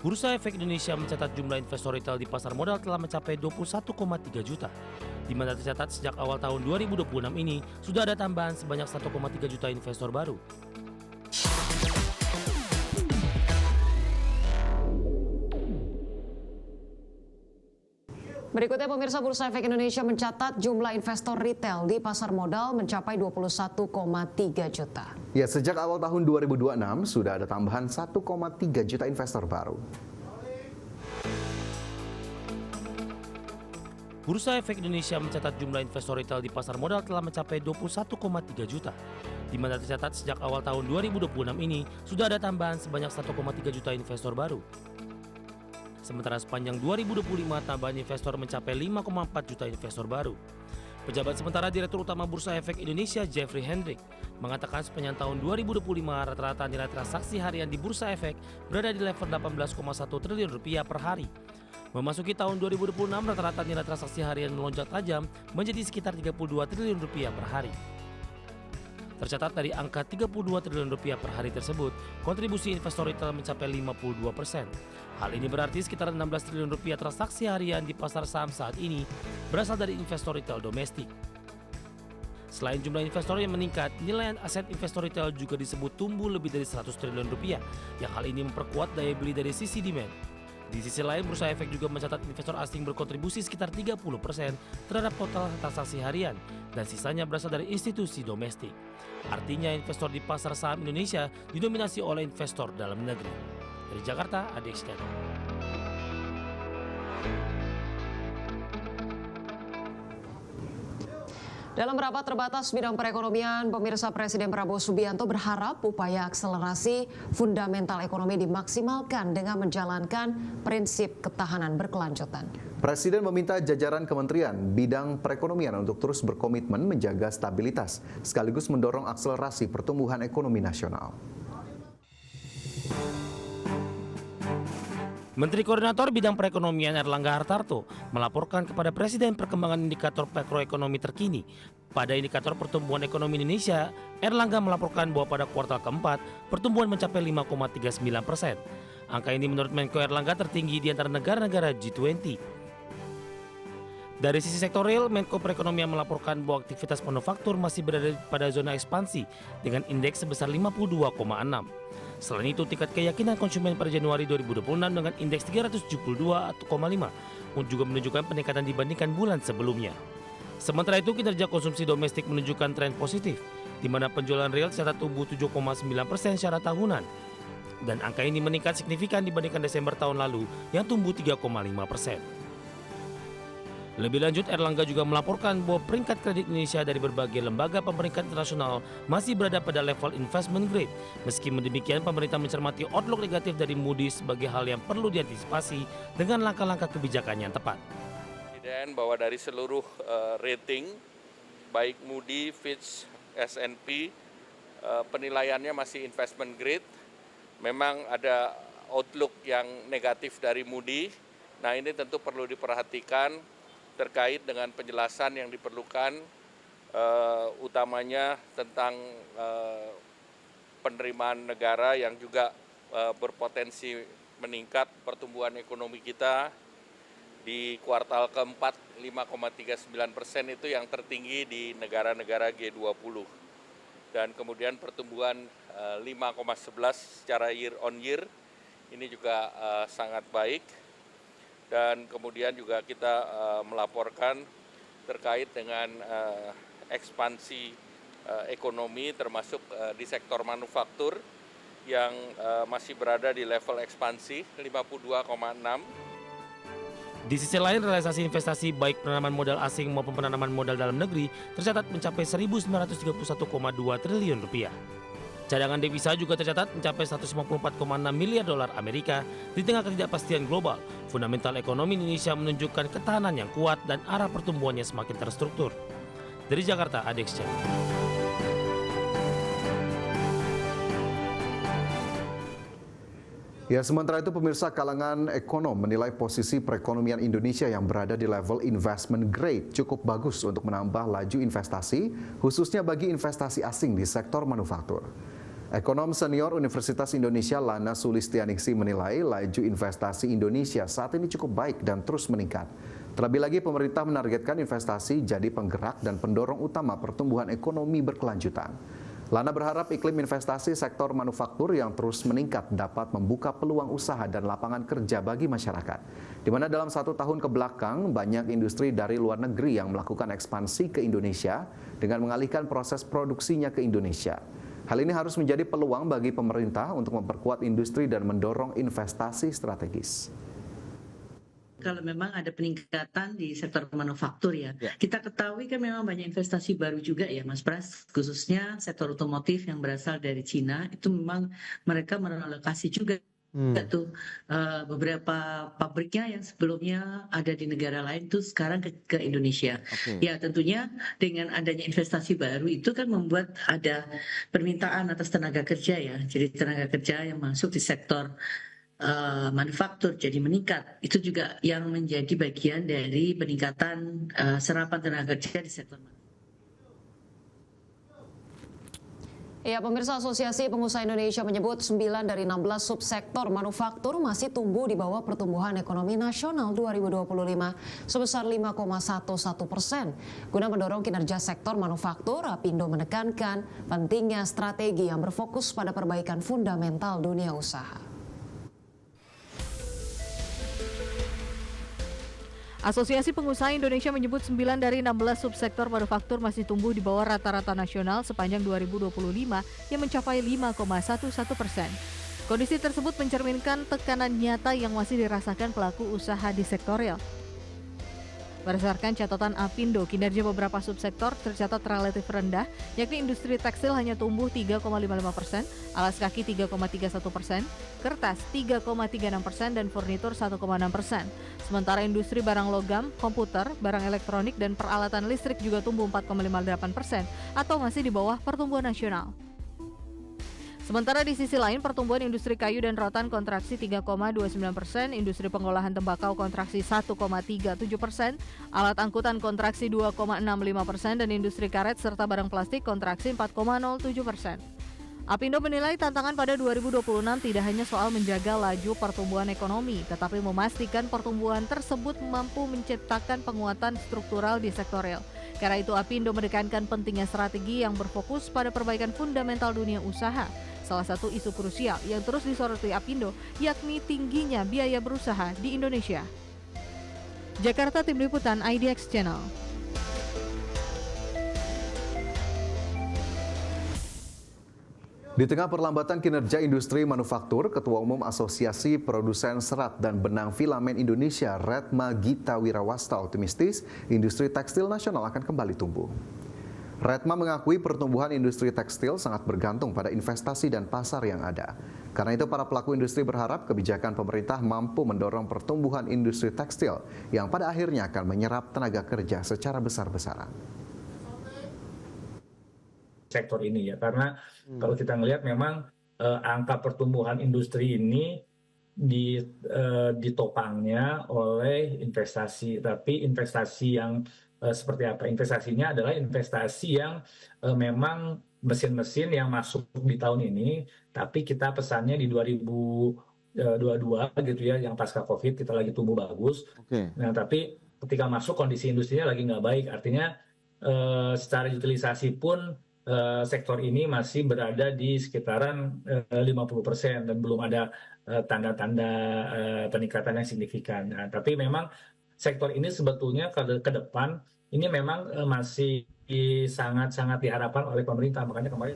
Bursa Efek Indonesia mencatat jumlah investor retail di pasar modal telah mencapai 21,3 juta. Di mana tercatat sejak awal tahun 2026 ini sudah ada tambahan sebanyak 1,3 juta investor baru. Berikutnya pemirsa, Bursa Efek Indonesia mencatat jumlah investor retail di pasar modal mencapai 21,3 juta. Ya, sejak awal tahun 2026 sudah ada tambahan 1,3 juta investor baru. Bursa Efek Indonesia mencatat jumlah investor retail di pasar modal telah mencapai 21,3 juta. Di mana tercatat sejak awal tahun 2026 ini sudah ada tambahan sebanyak 1,3 juta investor baru. Sementara sepanjang 2025 tambahan investor mencapai 5,4 juta investor baru. Pejabat sementara Direktur Utama Bursa Efek Indonesia Jeffrey Hendrik mengatakan sepanjang tahun 2025 rata-rata nilai transaksi harian di Bursa Efek berada di level 18,1 triliun rupiah per hari. Memasuki tahun 2026 rata-rata nilai transaksi harian melonjak tajam menjadi sekitar 32 triliun rupiah per hari. Tercatat dari angka 32 triliun rupiah per hari tersebut, kontribusi investor retail mencapai 52%. Hal ini berarti sekitar 16 triliun rupiah transaksi harian di pasar saham saat ini berasal dari investor retail domestik. Selain jumlah investor yang meningkat, nilai aset investor retail juga disebut tumbuh lebih dari 100 triliun rupiah, yang hal ini memperkuat daya beli dari sisi demand. Di sisi lain, Bursa Efek juga mencatat investor asing berkontribusi sekitar 30% terhadap total transaksi harian dan sisanya berasal dari institusi domestik. Artinya investor di pasar saham Indonesia didominasi oleh investor dalam negeri. Dari Jakarta, Adi Ekskana. Dalam rapat terbatas bidang perekonomian, pemirsa, Presiden Prabowo Subianto berharap upaya akselerasi fundamental ekonomi dimaksimalkan dengan menjalankan prinsip ketahanan berkelanjutan. Presiden meminta jajaran kementerian bidang perekonomian untuk terus berkomitmen menjaga stabilitas, sekaligus mendorong akselerasi pertumbuhan ekonomi nasional. Menteri Koordinator Bidang Perekonomian Erlangga Hartarto melaporkan kepada Presiden perkembangan indikator makroekonomi terkini. Pada indikator pertumbuhan ekonomi Indonesia, Erlangga melaporkan bahwa pada kuartal keempat pertumbuhan mencapai 5,39%. Angka ini menurut Menko Erlangga tertinggi di antara negara-negara G20. Dari sisi sektor real, Menko Perekonomian melaporkan bahwa aktivitas manufaktur masih berada pada zona ekspansi dengan indeks sebesar 52,6. Selain itu, tingkat keyakinan konsumen pada Januari 2026 dengan indeks 372,5 juga menunjukkan peningkatan dibandingkan bulan sebelumnya. Sementara itu, kinerja konsumsi domestik menunjukkan tren positif, di mana penjualan real tercatat tumbuh 7,9% secara tahunan. Dan angka ini meningkat signifikan dibandingkan Desember tahun lalu yang tumbuh 3,5%. Lebih lanjut, Erlangga juga melaporkan bahwa peringkat kredit Indonesia dari berbagai lembaga pemeringkat internasional masih berada pada level investment grade. Meski demikian, pemerintah mencermati outlook negatif dari Moody's sebagai hal yang perlu diantisipasi dengan langkah-langkah kebijakan yang tepat. Dan bahwa dari seluruh rating, baik Moody's, Fitch, S&P, penilaiannya masih investment grade. Memang ada outlook yang negatif dari Moody's. Nah, ini tentu perlu diperhatikan terkait dengan penjelasan yang diperlukan, utamanya tentang penerimaan negara yang juga berpotensi meningkat. Pertumbuhan ekonomi kita di kuartal keempat 5,39% itu yang tertinggi di negara-negara G20. Dan kemudian pertumbuhan 5,11 secara year on year ini juga sangat baik. Dan kemudian juga kita melaporkan terkait dengan ekspansi ekonomi termasuk di sektor manufaktur yang masih berada di level ekspansi 52,6. Di sisi lain, realisasi investasi baik penanaman modal asing maupun penanaman modal dalam negeri tercatat mencapai 1.931,2 triliun rupiah. Cadangan devisa juga tercatat mencapai 154,6 miliar dolar Amerika. Di tengah ketidakpastian global, fundamental ekonomi Indonesia menunjukkan ketahanan yang kuat dan arah pertumbuhannya semakin terstruktur. Dari Jakarta, Adi Ekskana. Ya, sementara itu pemirsa, kalangan ekonom menilai posisi perekonomian Indonesia yang berada di level investment grade cukup bagus untuk menambah laju investasi, khususnya bagi investasi asing di sektor manufaktur. Ekonom senior Universitas Indonesia Lana Sulistianingsih menilai laju investasi Indonesia saat ini cukup baik dan terus meningkat. Terlebih lagi pemerintah menargetkan investasi jadi penggerak dan pendorong utama pertumbuhan ekonomi berkelanjutan. Lana berharap iklim investasi sektor manufaktur yang terus meningkat dapat membuka peluang usaha dan lapangan kerja bagi masyarakat. Di mana dalam 1 tahun ke belakang banyak industri dari luar negeri yang melakukan ekspansi ke Indonesia dengan mengalihkan proses produksinya ke Indonesia. Hal ini harus menjadi peluang bagi pemerintah untuk memperkuat industri dan mendorong investasi strategis. Kalau memang ada peningkatan di sektor manufaktur ya. Kita ketahui kan memang banyak investasi baru juga ya Mas Pras, khususnya sektor otomotif yang berasal dari Cina, itu memang mereka merelokasi juga tuh beberapa pabriknya yang sebelumnya ada di negara lain tuh sekarang ke Indonesia. Ya tentunya dengan adanya investasi baru itu kan membuat ada permintaan atas tenaga kerja ya. Jadi tenaga kerja yang masuk di sektor manufaktur jadi meningkat. Itu juga yang menjadi bagian dari peningkatan serapan tenaga kerja di sektor manufaktur. Ya, pemirsa, Asosiasi Pengusaha Indonesia menyebut 9 dari 16 subsektor manufaktur masih tumbuh di bawah pertumbuhan ekonomi nasional 2025 sebesar 5,11%. Guna mendorong kinerja sektor manufaktur, Apindo menekankan pentingnya strategi yang berfokus pada perbaikan fundamental dunia usaha. Asosiasi Pengusaha Indonesia menyebut 9 dari 16 subsektor manufaktur masih tumbuh di bawah rata-rata nasional sepanjang 2025 yang mencapai 5,11%. Kondisi tersebut mencerminkan tekanan nyata yang masih dirasakan pelaku usaha di sektor real. Berdasarkan catatan Apindo, kinerja beberapa subsektor tercatat relatif rendah, yakni industri tekstil hanya tumbuh 3,55%, alas kaki 3,31%, kertas 3,36%, dan furnitur 1,6%. Sementara industri barang logam, komputer, barang elektronik, dan peralatan listrik juga tumbuh 4,58% atau masih di bawah pertumbuhan nasional. Sementara di sisi lain, pertumbuhan industri kayu dan rotan kontraksi 3,29%, industri pengolahan tembakau kontraksi 1,37%, alat angkutan kontraksi 2,65%, dan industri karet serta barang plastik kontraksi 4,07%. Apindo menilai tantangan pada 2026 tidak hanya soal menjaga laju pertumbuhan ekonomi, tetapi memastikan pertumbuhan tersebut mampu menciptakan penguatan struktural di sektor real. Karena itu, Apindo menekankan pentingnya strategi yang berfokus pada perbaikan fundamental dunia usaha. Salah satu isu krusial yang terus disoroti Apindo yakni tingginya biaya berusaha di Indonesia. Jakarta, Tim Liputan IDX Channel. Di tengah perlambatan kinerja industri manufaktur, Ketua Umum Asosiasi Produsen Serat dan Benang Filamen Indonesia, Retma Gita Wirawasta, optimistis industri tekstil nasional akan kembali tumbuh. Retma mengakui pertumbuhan industri tekstil sangat bergantung pada investasi dan pasar yang ada. Karena itu para pelaku industri berharap kebijakan pemerintah mampu mendorong pertumbuhan industri tekstil yang pada akhirnya akan menyerap tenaga kerja secara besar-besaran. Sektor ini ya, karena kalau kita melihat memang angka pertumbuhan industri ini ditopangnya oleh investasi, tapi investasi yang seperti apa? Investasinya adalah investasi yang memang mesin-mesin yang masuk di tahun ini, tapi kita pesannya di 2022 gitu ya, yang pasca COVID kita lagi tumbuh bagus. Nah, tapi ketika masuk kondisi industrinya lagi nggak baik, artinya secara utilisasi pun sektor ini masih berada di sekitaran 50% dan belum ada tanda-tanda peningkatan yang signifikan. Nah, tapi memang sektor ini sebetulnya ke depan ini memang masih sangat-sangat diharapkan oleh pemerintah. Makanya kemarin